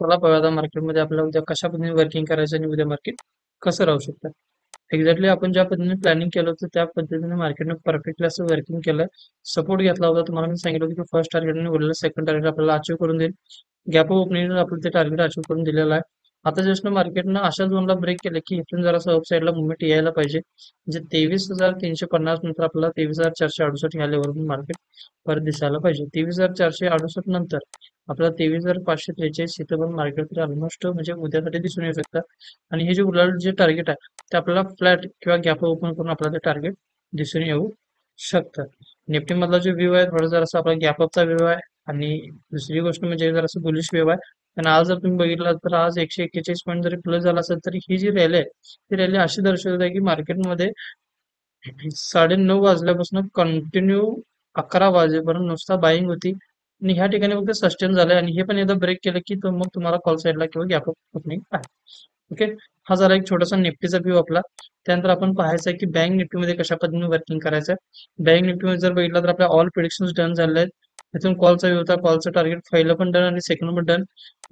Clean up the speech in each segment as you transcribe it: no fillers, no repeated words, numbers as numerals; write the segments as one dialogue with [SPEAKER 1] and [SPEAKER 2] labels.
[SPEAKER 1] चला बघा आता मार्केटमध्ये आपल्याला उद्या कशा पद्धतीने वर्किंग करायचं आणि उद्या मार्केट कसं राहू शकतं. एक्झॅक्टली आपण ज्या पद्धतीने प्लॅनिंग केलं होतं त्या पद्धतीने मार्केटने परफेक्टली असं वर्किंग केलं. सपोर्ट घेतला होता. तुम्हाला मी सांगितलं होतं की फर्स्ट टार्गेट आणि उरलेलं सेकंड टार्गेट आपल्याला अचीव्ह करून देईल. गॅप ऑफ ओपनिंग आपलं ते टार्गेट अचीव्ह करून दिलेलं आहे. आता जस्ट मार्केटनं अशा झोनला ब्रेक केलं की इथून जरासं अप साईडला मुवमेंट यायला पाहिजे. म्हणजे 23,350 नंतर आपल्याला 23,468 या लेवलवरून मार्केट परत दिसायला पाहिजे. 23,468 नंतर आपल्याला 23,543 इथं पण मार्केट ऑलमोस्ट म्हणजे उद्यासाठी दिसून येऊ शकतं. आणि हे जे उलाढाल जे टार्गेट आहे ते आपल्याला फ्लॅट किंवा गॅप ओपन करून आपल्याला ते टार्गेट दिसून येऊ शकतं. निफ्टी मधला जो व्ह्यू आहे थोडा जरासा आपला गॅप अपचा व्ह्यू आहे. आणि दुसरी गोष्ट म्हणजे जरासं बुलिश व्ह्यू आहे. पण आज जर तुम्ही बघितलं तर आज 141 पॉईंट जरी प्लस झाला असेल तरी ही जी रॅली आहे ती रॅली अशी दर्शवत आहे की मार्केटमध्ये 9:30 वाजल्यापासून कंटिन्यू 11 वाजेपर्यंत नुसता बाईंग होती. आणि ह्या ठिकाणी फक्त सस्टेन झालंय आणि हे पण एकदा ब्रेक केलं की तो मग तुम्हाला कॉल साईडला किंवा गॅप ओपनिंग आहे. ओके. हा झाला एक छोटासा निफ्टीचा व्ह्यू आपला. त्यानंतर आपण पाहायचं आहे की बँक निफ्टीमध्ये कशा पद्धतीने वर्किंग करायचं आहे. बँक निफ्टीमध्ये जर बघितलं तर आपल्या ऑल प्रिडिक्शन्स डन झाले आहेत. इथून कॉलचा व्ह्यू होता, कॉलचं टार्गेट पहिलं पण डन आणि सेकंड पण डन.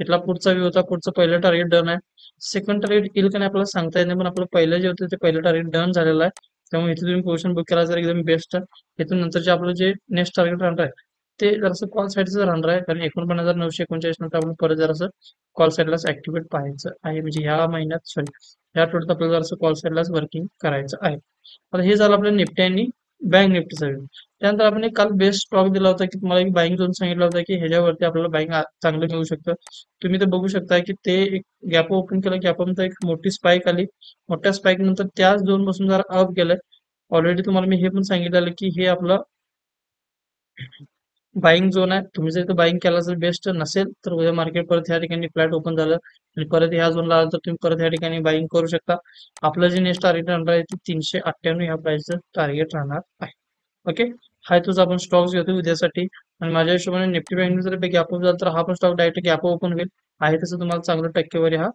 [SPEAKER 1] इथला पुढचा व्ह्यू होता, पुढचं पहिलं टार्गेट डन आहे. सेकंड टार्गेट येईल का नाही आपल्याला सांगता येत नाही, पण आपलं पहिलं जे होतं ते पहिलं टार्गेट डन झालेलं आहे. त्यामुळे इथे तुम्ही पोझिशन बुक केला तर एकदम बेस्ट आहे. इथून नंतरचे आपलं जे नेक्स्ट टार्गेट राहणार आहे ते जरासं कॉल साईडचं राहणार आहे. कारण 49,939 नंतर आपण परत जरासं कॉल साईडलाच ऍक्टिव्हेट पाहायचं आहे. म्हणजे ह्या महिन्यात सॉरी ह्या आठवड्यात आपल्याला जरासं कॉल साईडलाच वर्किंग करायचं आहे. आता हे झालं आपलं निफ्टी आणि बँक निफ्टीचा व्ह्यू. त्यानंतर आपण एक काल बेस्ट स्टॉक दिला होता की तुम्हाला एक बाईंग झोन सांगितला होता की ह्याच्यावरती आपल्याला बाईंग चांगलं मिळू शकतं. तुम्ही ते बघू शकता की ते एक गॅप ओपन केलं की आपण एक मोठी स्पाइक आली. मोठ्या स्पाइक नंतर त्याच झोन पासून जरा अप गेलंय. ऑलरेडी तुम्हाला मी हे पण सांगितलेलं की हे आपलं बाईंग झोन आहे. तुम्ही जर इथं बाईंग केला जर बेस्ट नसेल तर उद्या मार्केट परत ह्या ठिकाणी फ्लॅट ओपन झालं आणि परत ह्या झोनला आलं तर तुम्ही परत ह्या ठिकाणी बाईंग करू शकता. आपलं जे नेक्स्ट टार्गेट राहणार आहे ते 398 ह्या प्राइसचं टार्गेट राहणार आहे. ओके. हा तुझा आपण स्टॉक्स घेतो उद्यासाठी. आणि माझ्या हिशोबाने निफ्टी बँक जर गॅप अप झाला तर हा पण स्टॉक डायरेक्ट गॅप ओपन होईल. आहे तसं तुम्हाला चांगलं टक्केवारी हा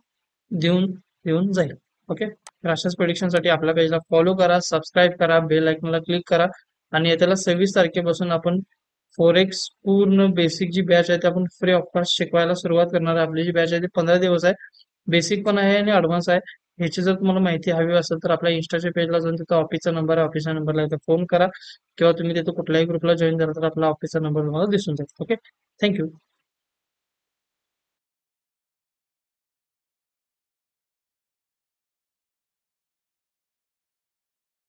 [SPEAKER 1] देऊन देऊन जाईल. ओके. तर अशाच प्रेडिक्शनसाठी आपल्या पेजला फॉलो करा, सबस्क्राईब करा, बेल आयकॉनला क्लिक करा. आणि येत्याला 26 तारखेपासून आपण फोरेक्स पूर्ण बेसिक जी बॅच आहे ते आपण फ्री ऑफ कॉस्ट शिकवायला सुरुवात करणार आहे. आपली जी बॅच आहे ती 15 दिवस आहे. बेसिक पण आहे आणि ॲडव्हान्स आहे. ह्याची जर तुम्हाला माहिती हवी असेल तर आपल्या इन्स्टाच्या पेजला जाऊन तिथं ऑफिसचा नंबर आहे. ऑफिसच्या नंबरला इथं फोन करा किंवा तुम्ही तिथं कुठल्याही ग्रुपला जॉईन झाला तर आपला ऑफिसचा नंबर तुम्हाला दिसून जाईल. ओके. थँक्यू.